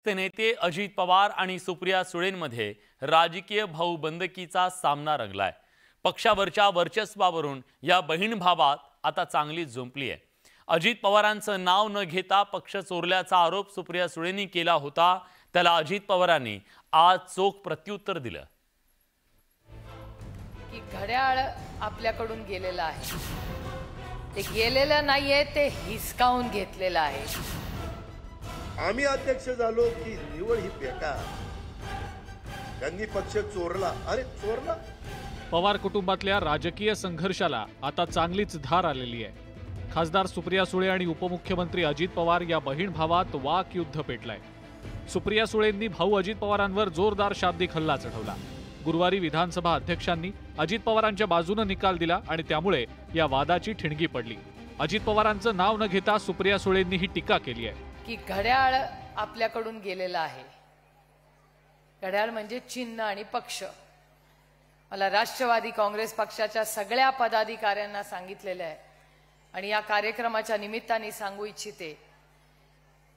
ते नेते अजित पवार आणि सुप्रिया सुळेंमध्ये राजकीय भाऊबंदकीचा सामना रंगलाय। पक्षावरच्या वर्चस्वावरून या बहीण भावात आता चांगली जुंपली आहे। अजित पवारांचं नाव न घेता पक्ष चोरल्याचा आरोप सुप्रिया सुळेंनी केला होता, त्याला अजित पवारांनी आज चोख प्रत्युत्तर दिलं की घड्याळ आपल्याकडून गेलेलं आहे, ते गेलेलं नाहीये, ते हिसकावून घेतलेलं आहे। आम्ही अध्यक्ष झालो की निवड ही बेकार, त्यांनी पक्ष चोरला। अरे चोरला? पवार कुटुंबातल्या राजकीय संघर्षाला आता चांगलीच धार आलेली आहे। खासदार सुप्रिया सुळे आणि उपमुख्यमंत्री अजित पवार या बहीण भावात वाक युद्ध पेटलाय। सुप्रिया सुळेंनी भाऊ अजित पवारांवर जोरदार शाब्दिक हल्ला चढवला। गुरुवारी विधानसभा अध्यक्षांनी अजित पवारांच्या बाजूने निकाल दिला आणि त्यामुळे या वादाची ठिणगी पडली। अजित पवारांचं नाव न घेता सुप्रिया सुळेंनी ही टीका केली आहे की घड्याळ आपल्याकडून गेलेलं आहे। घड्याळ म्हणजे चिन्ह आणि पक्ष। मला राष्ट्रवादी काँग्रेस पक्षाच्या सगळ्या पदाधिकाऱ्यांना सांगितलेलं आहे आणि या कार्यक्रमाच्या निमित्ताने सांगू इच्छिते,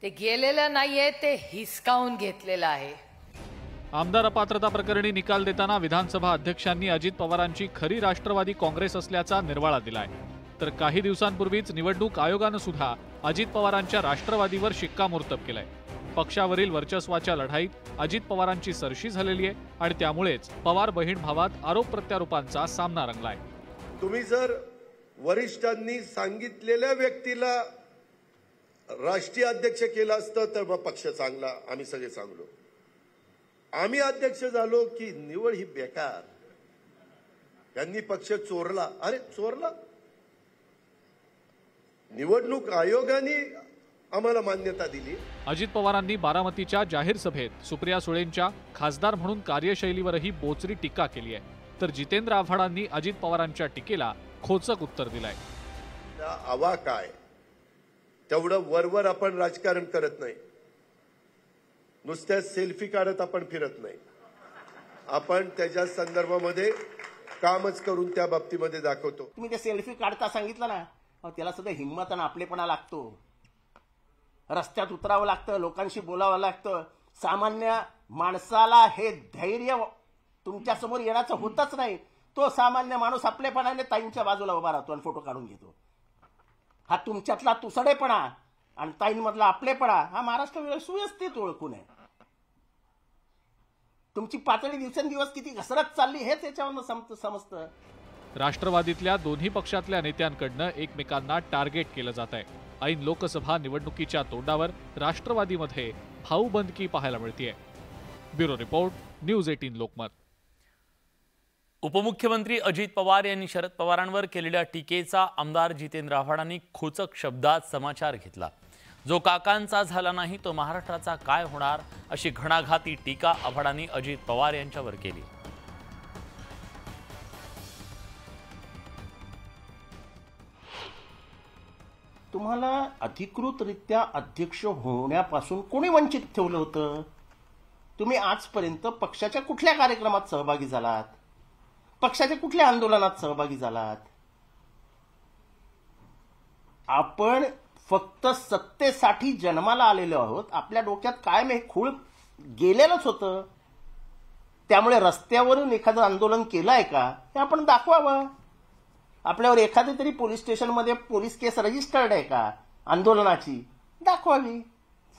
ते गेलेलं नाहीये, ते हिसकावून घेतलेलं आहे। आमदार अपात्रता प्रकरणी निकाल देताना विधानसभा अध्यक्षांनी अजित पवारांची खरी राष्ट्रवादी काँग्रेस असल्याचा निर्वाळा दिलाय। तर काही दिवसांपूर्वीच निवडणूक आयोगानं सुद्धा अजित पवारांच्या राष्ट्रवादीवर शिक्कामोर्तब केलंय। पक्षावरील वर्चस्वाच्या लढाईत अजित पवारांची सरशी झालेली आहे आणि त्यामुळेच पवार बहीण भावात आरोप प्रत्यारोपांचा सामना रंगलाय। तुम्ही जर वरिष्ठांनी सांगितलेल्या व्यक्तीला राष्ट्रीय अध्यक्ष केलं असतं तर मग पक्ष चांगला, आम्ही सगळे चांगलो। आम्ही अध्यक्ष झालो की निवड ही बेकार, त्यांनी पक्ष चोरला। अरे चोरला? निवडणूक आयोगाने आम्हाला मान्यता दिली। अजित पवारांनी बारामतीच्या जाहीर सभेत सुप्रिया सुळेंच्या खासदार म्हणून कार्यशैलीवरही बोचरी टीका केली आहे। तर जितेंद्र आव्हाडांनी अजित पवारांच्या टीकेला खोचक उत्तर दिलंय। आवा काय, तेवढं वरवर आपण राजकारण करत नाही, नुसत्या सेल्फी काढत आपण फिरत नाही, आपण त्याच्या संदर्भामध्ये कामच करून त्या बाबतीमध्ये दाखवतो। तुम्ही ते सेल्फी काढता सांगितलं ना, त्याला सुद्धा हिंमत आणि आपलेपणा लागतो। रस्त्यात उतरावं लागतं, लोकांशी बोलावं लागतं। सामान्य माणसाला हे धैर्य तुमच्या समोर येण्याचं होतच नाही। तो सामान्य माणूस आपलेपणाने ताईंच्या बाजूला उभा राहतो आणि फोटो काढून घेतो। हा तुमच्यातला तुसडेपणा आणि ताईंमधला आपलेपणा हा महाराष्ट्र सुव्यवस्थित ओळखून आहे। तुमची पातळी दिवसेंदिवस किती घसरत चालली हेच याच्यावरून समजतं। राष्ट्रवादीतल्या दोन्ही पक्षातल्या नेत्यांकडनं एकमेकांना टार्गेट केलं जात आहे। ऐन लोकसभा निवडणुकीच्या तोंडावर राष्ट्रवादीमध्ये भाऊबंदकी पाहायला मिळतेय। Bureau report, news 18 Lokmat. उपमुख्यमंत्री अजित पवार यांनी शरद पवारांवर केलेल्या टीकेचा आमदार जितेंद्र आव्हाडांनी खोचक शब्दात समाचार घेतला। जो काकांचा झाला नाही तो महाराष्ट्राचा काय होणार, अशी घणाघाती टीका आव्हाडांनी अजित पवार यांच्यावर केली। तुम्हाला अधिकृतरित्या अध्यक्ष होण्यापासून कोणी वंचित ठेवलं होतं? तुम्ही आजपर्यंत पक्षाच्या कुठल्या कार्यक्रमात सहभागी झालात? पक्षाच्या कुठल्या आंदोलनात सहभागी झालात? आपण फक्त सत्तेसाठी जन्माला आलेलो आहोत। आपल्या डोक्यात कायम हे खूळ गेलेलंच होतं। त्यामुळे रस्त्यावरून एखादं आंदोलन केलंय का हे आपण दाखवावं। आपल्यावर एखादी तरी पोलीस स्टेशनमध्ये पोलीस केस रजिस्टर्ड आहे का आंदोलनाची, दाखवावी।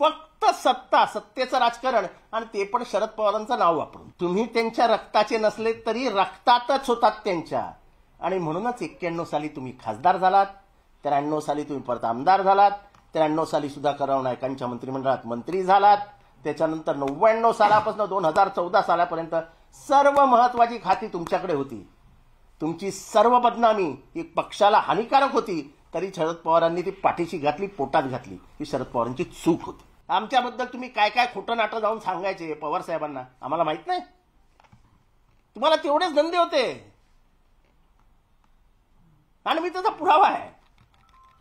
फक्त सत्ता, सत्तेचं राजकारण, आणि ते पण शरद पवारांचं नाव वापरून। तुम्ही त्यांच्या रक्ताचे नसले तरी रक्तातच होतात त्यांच्या, आणि म्हणूनच 91 साली तुम्ही खासदार झालात, 93 साली तुम्ही परत आमदार झालात, 93 साली सुधाकरराव नायकांच्या मंत्रिमंडळात मंत्री झालात, त्याच्यानंतर 99 सालापासून 2014 सालापर्यंत सर्व महत्वाची खाती तुमच्याकडे होती। तुमची सर्व बदनामी ही पक्षाला हानिकारक होती, तरी शरद पवारांनी ती पाठीशी घातली, पोटात घातली। ही शरद पवारांची चूक होती। आमच्याबद्दल तुम्ही काय काय खोटं नाटं जाऊन सांगायचे पवार साहेबांना, आम्हाला माहित नाही? तुम्हाला तेवढेच धंदे होते, आणि मी त्याचा पुरावा आहे।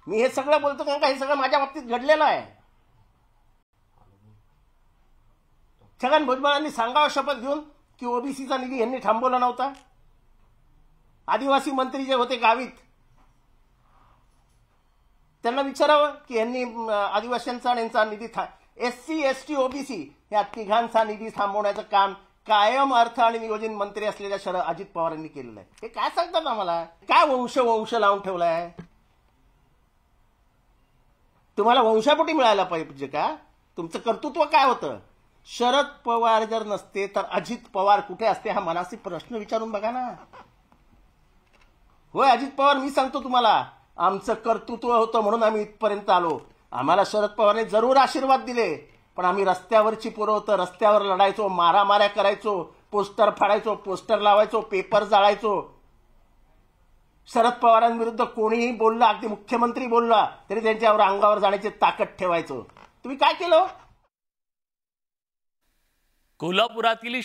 मी हे सगळं बोलतो कारण का हे सगळं माझ्या बाबतीत घडलेलं आहे। छगन भुजबळांनी सांगावं शपथ घेऊन की ओबीसीचा निधी यांनी थांबवला नव्हता। आदिवासी मंत्री जे होते गावीत, त्यांना विचारावं की यांनी आदिवासींचा आणि यांचा निधी SC ST OBC या तिघांचा निधी थांबवण्याचं काम कायम अर्थ आणि नियोजन मंत्री असलेल्या शरद अजित पवारांनी केलेलं आहे. हे काय सांगतात आम्हाला? काय वंश लावून ठेवलाय? तुम्हाला वंशापोटी मिळायला पाहिजे का? तुमचं कर्तृत्व काय होतं? शरद पवार जर नसते तर अजित पवार कुठे असते हा मनासी प्रश्न विचारून बघा ना. होय अजित पवार, मी सांगतो तुम्हाला, आमचं कर्तृत्व होतं म्हणून आम्ही इथपर्यंत आलो. आम्हाला शरद पवारने जरूर आशीर्वाद दिले, पण आम्ही रस्त्यावरची पोरं होतं, रस्त्यावर लढायचो, मारामाऱ्या करायचो, पोस्टर फाडायचो, पोस्टर लावायचो, पेपर जाळायचो. शरद पवारांविरुद्ध कोणीही बोलला, अगदी मुख्यमंत्री बोलला तरी त्यांच्यावर अंगावर जाण्याची ताकद ठेवायचो. तुम्ही काय केलं? कोल्हापुरातील